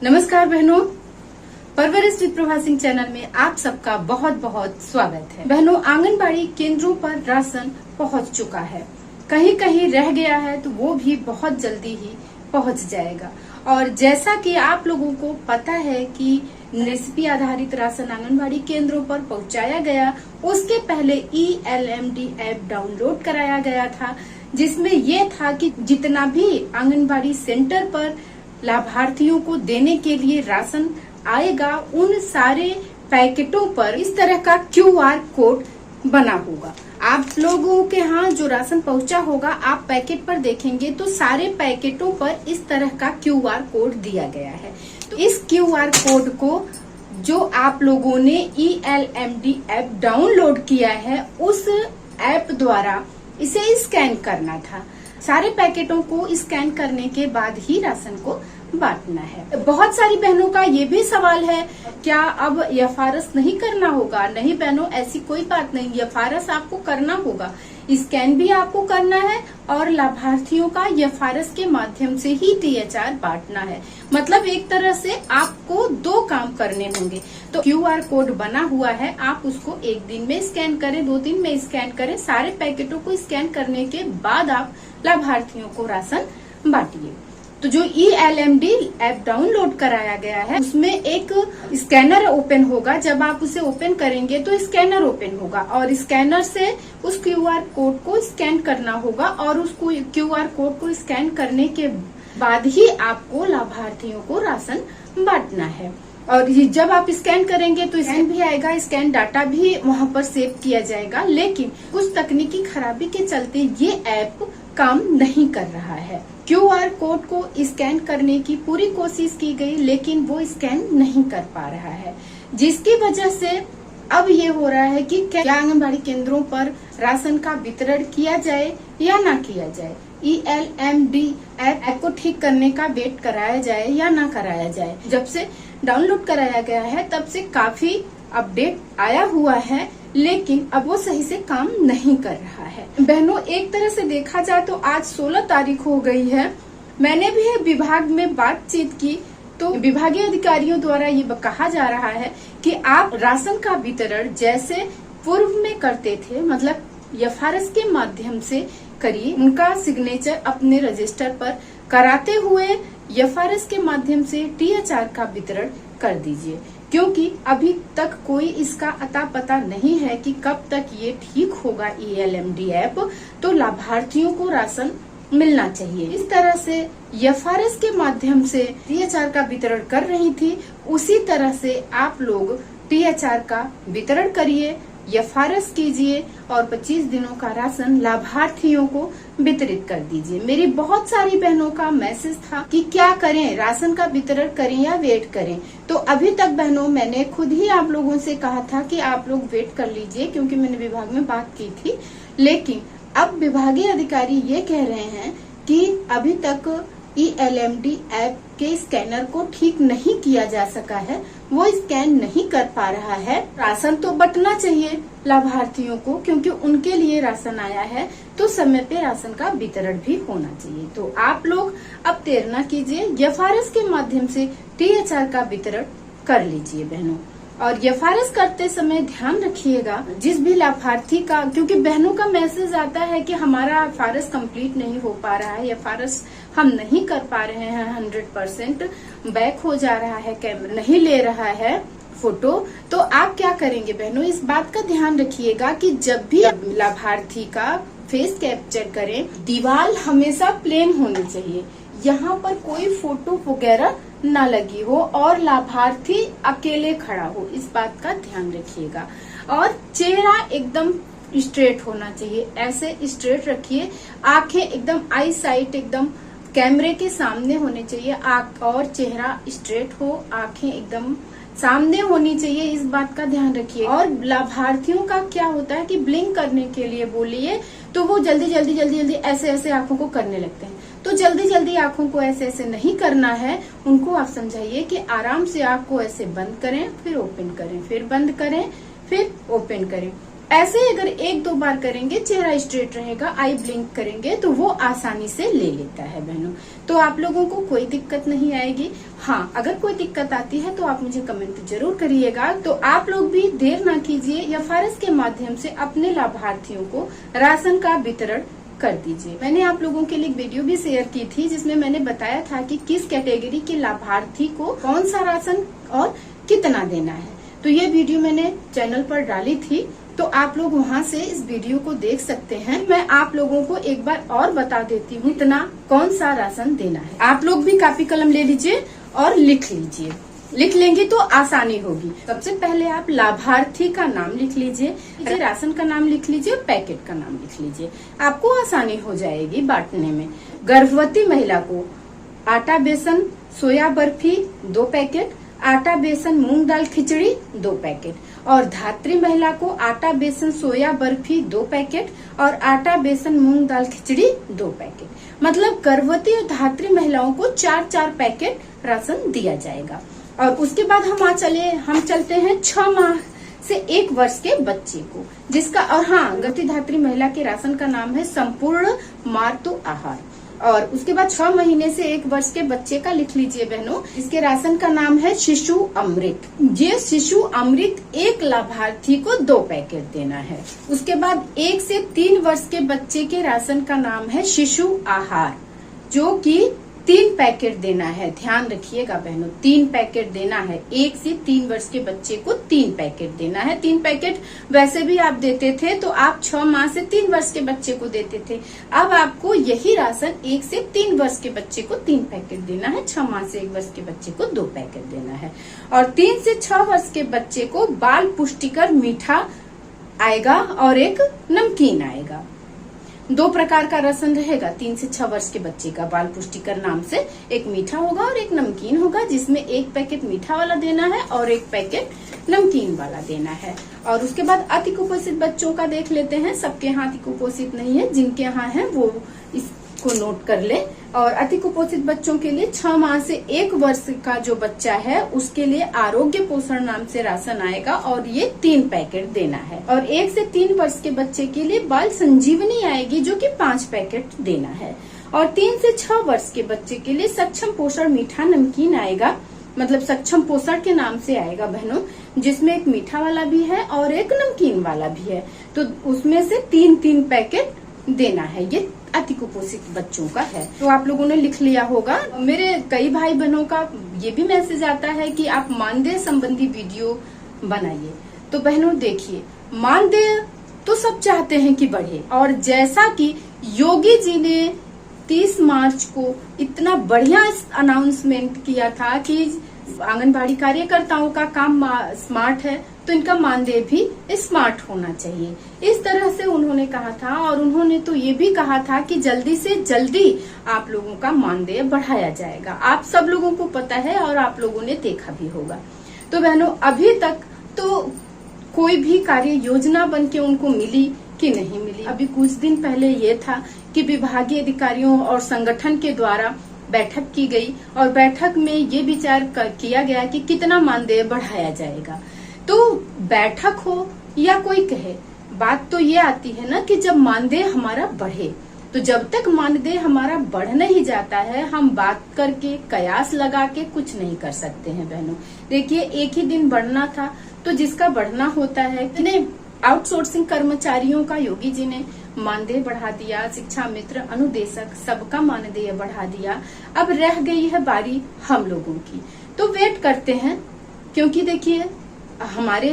नमस्कार बहनों, परवरिश विद प्रभा सिंह चैनल में आप सबका बहुत बहुत स्वागत है। बहनों, आंगनबाड़ी केंद्रों पर राशन पहुंच चुका है, कहीं कहीं रह गया है तो वो भी बहुत जल्दी ही पहुंच जाएगा। और जैसा कि आप लोगों को पता है कि रेसिपी आधारित राशन आंगनबाड़ी केंद्रों पर पहुंचाया गया, उसके पहले ELMD ऐप डाउनलोड कराया गया था, जिसमें ये था कि जितना भी आंगनबाड़ी सेंटर पर लाभार्थियों को देने के लिए राशन आएगा, उन सारे पैकेटों पर इस तरह का QR कोड बना होगा। आप लोगों के यहाँ जो राशन पहुंचा होगा, आप पैकेट पर देखेंगे तो सारे पैकेटों पर इस तरह का QR कोड दिया गया है। तो इस QR कोड को जो आप लोगों ने ELMD ऐप डाउनलोड किया है, उस ऐप द्वारा इसे स्कैन करना था। सारे पैकेटों को स्कैन करने के बाद ही राशन को बांटना है। बहुत सारी बहनों का ये भी सवाल है, क्या अब FRS नहीं करना होगा? नहीं बहनों, ऐसी कोई बात नहीं। FRS आपको करना होगा, स्कैन भी आपको करना है और लाभार्थियों का FRS के माध्यम से ही THR बांटना है। मतलब एक तरह से आपको दो काम करने होंगे। तो QR कोड बना हुआ है, आप उसको एक दिन में स्कैन करें, 2 दिन में स्कैन करें। सारे पैकेटों को स्कैन करने के बाद आप लाभार्थियों को राशन बांटिए। तो जो ELMD ऐप डाउनलोड कराया गया है, उसमें एक स्कैनर ओपन होगा। जब आप उसे ओपन करेंगे तो स्कैनर ओपन होगा और स्कैनर से उस QR कोड को स्कैन करना होगा और उसको QR कोड को स्कैन करने के बाद ही आपको लाभार्थियों को राशन बांटना है। और जब आप स्कैन करेंगे तो स्कैन भी आएगा, स्कैन डाटा भी वहाँ पर सेव किया जाएगा। लेकिन कुछ तकनीकी खराबी के चलते ये ऐप काम नहीं कर रहा है। QR कोड को स्कैन करने की पूरी कोशिश की गई, लेकिन वो स्कैन नहीं कर पा रहा है, जिसकी वजह से अब ये हो रहा है कि क्या आंगनबाड़ी केंद्रों पर राशन का वितरण किया जाए या ना किया जाए। ELMD ऐप को ठीक करने का वेट कराया जाए या ना कराया जाए। जब से डाउनलोड कराया गया है, तब से काफी अपडेट आया हुआ है, लेकिन अब वो सही से काम नहीं कर रहा है। बहनों, एक तरह से देखा जाए तो आज 16 तारीख हो गई है। मैंने भी विभाग में बातचीत की तो विभागीय अधिकारियों द्वारा ये कहा जा रहा है कि आप राशन का वितरण जैसे पूर्व में करते थे, मतलब FRS के माध्यम से करिए। उनका सिग्नेचर अपने रजिस्टर पर कराते हुए FRS के माध्यम से THR का वितरण कर दीजिए, क्योंकि अभी तक कोई इसका अता पता नहीं है कि कब तक ये ठीक होगा ELMD ऐप। तो लाभार्थियों को राशन मिलना चाहिए। इस तरह से FRS के माध्यम से THR का वितरण कर रही थी, उसी तरह से आप लोग THR का वितरण करिए, FRS कीजिए और 25 दिनों का राशन लाभार्थियों को वितरित कर दीजिए। मेरी बहुत सारी बहनों का मैसेज था कि क्या करें, राशन का वितरण करें या वेट करें। तो अभी तक बहनों, मैंने खुद ही आप लोगों से कहा था कि आप लोग वेट कर लीजिए, क्योंकि मैंने विभाग में बात की थी। लेकिन अब विभागीय अधिकारी ये कह रहे हैं कि अभी तक ELMD ऐप के स्कैनर को ठीक नहीं किया जा सका है, वो स्कैन नहीं कर पा रहा है। राशन तो बंटना चाहिए लाभार्थियों को, क्योंकि उनके लिए राशन आया है, तो समय पे राशन का वितरण भी होना चाहिए। तो आप लोग अब देर न कीजिए, FRS के माध्यम से THR का वितरण कर लीजिए बहनों। और FRS करते समय ध्यान रखिएगा, जिस भी लाभार्थी का, क्योंकि बहनों का मैसेज आता है कि हमारा FRS कंप्लीट नहीं हो पा रहा है, FRS हम नहीं कर पा रहे हैं 100%, बैक हो जा रहा है, कैमरा नहीं ले रहा है फोटो। तो आप क्या करेंगे बहनों, इस बात का ध्यान रखिएगा कि जब भी लाभार्थी का फेस कैप्चर करें, दीवार हमेशा प्लेन होनी चाहिए, यहाँ पर कोई फोटो वगैरह न लगी हो और लाभार्थी अकेले खड़ा हो, इस बात का ध्यान रखिएगा। और चेहरा एकदम स्ट्रेट होना चाहिए, ऐसे स्ट्रेट रखिए। आंखें एकदम आई साइट एकदम कैमरे के सामने होने चाहिए, और चेहरा स्ट्रेट हो, आंखें एकदम सामने होनी चाहिए, इस बात का ध्यान रखिए। और लाभार्थियों का क्या होता है कि ब्लिंक करने के लिए बोलिए तो वो जल्दी जल्दी जल्दी जल्दी ऐसे ऐसे आंखों को करने लगते हैं। तो जल्दी जल्दी आंखों को ऐसे ऐसे नहीं करना है, उनको आप समझाइए कि आराम से आंख को ऐसे बंद करें, फिर ओपन करें, फिर बंद करें, फिर ओपन करें। ऐसे अगर 1-2 बार करेंगे, चेहरा स्ट्रेट रहेगा, आई ब्लिंक करेंगे तो वो आसानी से ले लेता है बहनों। तो आप लोगों को कोई दिक्कत नहीं आएगी। हाँ, अगर कोई दिक्कत आती है तो आप मुझे कमेंट जरूर करिएगा। तो आप लोग भी देर ना कीजिए, एफआरएस के माध्यम से अपने लाभार्थियों को राशन का वितरण कर दीजिए। मैंने आप लोगों के लिए एक वीडियो भी शेयर की थी जिसमें मैंने बताया था कि किस कैटेगरी के लाभार्थी को कौन सा राशन और कितना देना है। तो ये वीडियो मैंने चैनल पर डाली थी, तो आप लोग वहां से इस वीडियो को देख सकते हैं। मैं आप लोगों को एक बार और बता देती हूँ इतना कौन सा राशन देना है। आप लोग भी कापी कलम ले लीजिए और लिख लीजिए। लिख लेंगे तो आसानी होगी। सबसे पहले आप लाभार्थी का नाम लिख लीजिए, राशन का नाम लिख लीजिए, पैकेट का नाम लिख लीजिए। आपको आसानी हो जाएगी बांटने में। गर्भवती महिला को आटा बेसन सोया बर्फी 2 पैकेट, आटा बेसन मूंग दाल खिचड़ी 2 पैकेट, और धात्री महिला को आटा बेसन सोया बर्फी 2 पैकेट और आटा बेसन मूंग दाल खिचड़ी 2 पैकेट। मतलब गर्भवती और धात्री महिलाओं को 4-4 पैकेट राशन दिया जाएगा। और उसके बाद हम चलते हैं 6 माह से 1 वर्ष के बच्चे को, जिसका और हाँ, गर्भवती धात्री महिला के राशन का नाम है संपूर्ण मातृ आहार। और उसके बाद 6 महीने से 1 वर्ष के बच्चे का लिख लीजिए बहनों, इसके राशन का नाम है शिशु अमृत। ये शिशु अमृत एक लाभार्थी को 2 पैकेट देना है। उसके बाद 1 से 3 वर्ष के बच्चे के राशन का नाम है शिशु आहार, जो कि 3 पैकेट देना है। ध्यान रखिएगा बहनों, 3 पैकेट देना है। 1 से 3 वर्ष के बच्चे को 3 पैकेट देना है। 3 पैकेट वैसे भी आप देते थे, तो आप 6 माह से 3 वर्ष के बच्चे को देते थे। अब आपको यही राशन 1 से 3 वर्ष के बच्चे को 3 पैकेट देना है, 6 माह से 1 वर्ष के बच्चे को 2 पैकेट देना है। और 3 से 6 वर्ष के बच्चे को बाल पुष्टिकर मीठा आएगा और एक नमकीन आएगा। 2 प्रकार का राशन रहेगा 3 से 6 वर्ष के बच्चे का। बाल पुष्टिकर नाम से एक मीठा होगा और एक नमकीन होगा, जिसमें 1 पैकेट मीठा वाला देना है और 1 पैकेट नमकीन वाला देना है। और उसके बाद अति कुपोषित बच्चों का देख लेते हैं। सबके यहाँ अति कुपोषित नहीं है, जिनके यहाँ है वो इसको नोट कर ले। और अति कुपोषित बच्चों के लिए 6 माह से 1 वर्ष का जो बच्चा है उसके लिए आरोग्य पोषण नाम से राशन आएगा और ये 3 पैकेट देना है। और 1 से 3 वर्ष के बच्चे के लिए बाल संजीवनी आएगी, जो कि 5 पैकेट देना है। और 3 से 6 वर्ष के बच्चे के लिए सक्षम पोषण मीठा नमकीन आएगा, मतलब सक्षम पोषण के नाम से आएगा बहनों, जिसमें एक मीठा वाला भी है और एक नमकीन वाला भी है। तो उसमें से 3-3 पैकेट देना है। ये अति कुपोषित बच्चों का है। तो आप लोगों ने लिख लिया होगा। मेरे कई भाई बहनों का ये भी मैसेज आता है कि आप मानदेय संबंधी वीडियो बनाइए। तो बहनों देखिए, मानदेय तो सब चाहते हैं कि बढ़े, और जैसा कि योगी जी ने 30 मार्च को इतना बढ़िया अनाउंसमेंट किया था कि आंगनबाड़ी कार्यकर्ताओं का काम स्मार्ट है, तो इनका मानदेय भी स्मार्ट होना चाहिए। इस तरह से उन्होंने कहा था। और उन्होंने तो ये भी कहा था कि जल्दी से जल्दी आप लोगों का मानदेय बढ़ाया जाएगा। आप सब लोगों को पता है और आप लोगों ने देखा भी होगा। तो बहनों, अभी तक तो कोई भी कार्य योजना बन के उनको मिली कि नहीं मिली। अभी कुछ दिन पहले ये था कि विभागीय अधिकारियों और संगठन के द्वारा बैठक की गई और बैठक में ये विचार किया गया कि कितना मानदेय बढ़ाया जाएगा। तो बैठक हो या कोई कहे, बात तो ये आती है ना कि जब मानदेय हमारा बढ़े, तो जब तक मानदेय हमारा बढ़ नहीं जाता है, हम बात करके कयास लगा के कुछ नहीं कर सकते हैं बहनों। देखिए, एक ही दिन बढ़ना था, तो जिसका बढ़ना होता है, इतने आउटसोर्सिंग कर्मचारियों का योगी जी ने मानदेय बढ़ा दिया, शिक्षा मित्र, अनुदेशक, सबका मानदेय बढ़ा दिया। अब रह गई है बारी हम लोगों की। तो वेट करते हैं, क्योंकि देखिए हमारे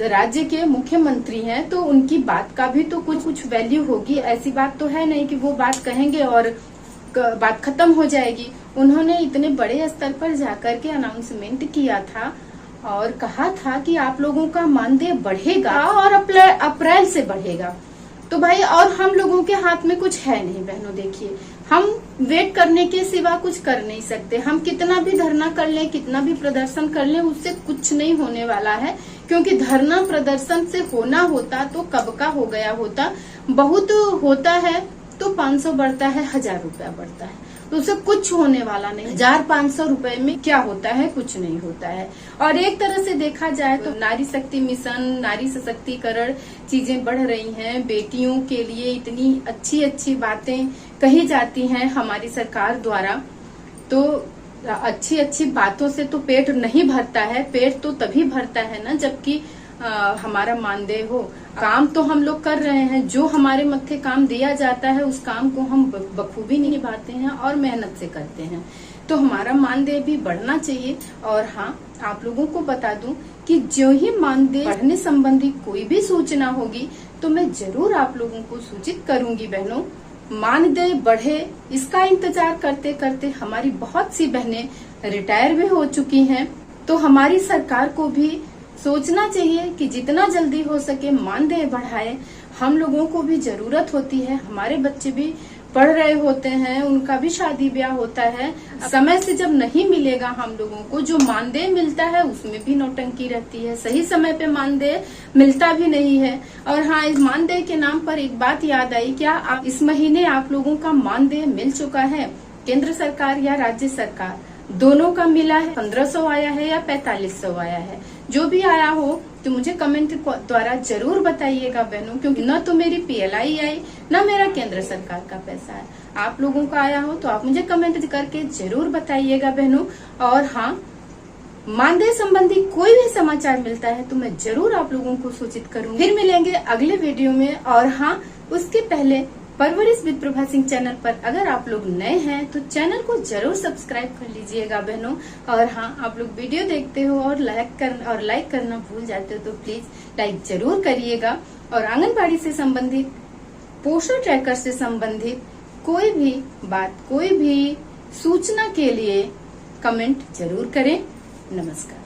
राज्य के मुख्यमंत्री हैं, तो उनकी बात का भी तो कुछ वैल्यू होगी। ऐसी बात तो है नहीं कि वो बात कहेंगे और बात खत्म हो जाएगी। उन्होंने इतने बड़े स्तर पर जाकर के अनाउंसमेंट किया था और कहा था कि आप लोगों का मानदेय बढ़ेगा और अप्रैल से बढ़ेगा। तो भाई, और हम लोगों के हाथ में कुछ है नहीं बहनों। देखिए, हम वेट करने के सिवा कुछ कर नहीं सकते। हम कितना भी धरना कर लें, कितना भी प्रदर्शन कर लें, उससे कुछ नहीं होने वाला है। क्योंकि धरना प्रदर्शन से होना होता तो कब का हो गया होता। बहुत होता है तो 500 बढ़ता है, 1000 रुपया बढ़ता है। तो उससे कुछ होने वाला नहीं। 1500 रुपए में क्या होता है, कुछ नहीं होता है। और एक तरह से देखा जाए तो नारी शक्ति मिशन, नारी सशक्तिकरण चीजें बढ़ रही हैं। बेटियों के लिए इतनी अच्छी अच्छी बातें कही जाती हैं हमारी सरकार द्वारा। तो अच्छी अच्छी बातों से तो पेट नहीं भरता है। पेट तो तभी भरता है ना जबकि हमारा मानदेय हो। काम तो हम लोग कर रहे हैं, जो हमारे मत्थे काम दिया जाता है उस काम को हम बखूबी निभाते हैं और मेहनत से करते हैं। तो हमारा मानदेय भी बढ़ना चाहिए। और हाँ, आप लोगों को बता दूं कि जो ही मानदेय बढ़ने संबंधी कोई भी सूचना होगी तो मैं जरूर आप लोगों को सूचित करूंगी। बहनों, मानदेय बढ़े इसका इंतजार करते करते हमारी बहुत सी बहनें रिटायर भी हो चुकी हैं। तो हमारी सरकार को भी सोचना चाहिए कि जितना जल्दी हो सके मानदेय बढ़ाए। हम लोगों को भी जरूरत होती है, हमारे बच्चे भी पढ़ रहे होते हैं, उनका भी शादी ब्याह होता है। समय से जब नहीं मिलेगा हम लोगों को जो मानदेय मिलता है उसमें भी नौटंकी रहती है। सही समय पे मानदेय मिलता भी नहीं है। और हाँ, इस मानदेय के नाम पर एक बात याद आई, क्या इस महीने आप लोगों का मानदेय मिल चुका है? केंद्र सरकार या राज्य सरकार दोनों का मिला है? 1500 आया है या 4500 आया है? जो भी आया हो तो मुझे कमेंट द्वारा जरूर बताइएगा बहनों, क्योंकि न तो मेरी PLI आई न मेरा केंद्र सरकार का पैसा है। आप लोगों का आया हो तो आप मुझे कमेंट करके जरूर बताइएगा बहनों। और हाँ, मानदेय संबंधी कोई भी समाचार मिलता है तो मैं जरूर आप लोगों को सूचित करूंगी। फिर मिलेंगे अगले वीडियो में। और हाँ, उसके पहले परवरिश विद प्रभा सिंह चैनल पर अगर आप लोग नए हैं तो चैनल को जरूर सब्सक्राइब कर लीजिएगा बहनों। और हाँ, आप लोग वीडियो देखते हो और लाइक करना भूल जाते हो तो प्लीज लाइक जरूर करिएगा। और आंगनबाड़ी से संबंधित, पोषण ट्रैकर से संबंधित कोई भी बात, कोई भी सूचना के लिए कमेंट जरूर करें। नमस्कार।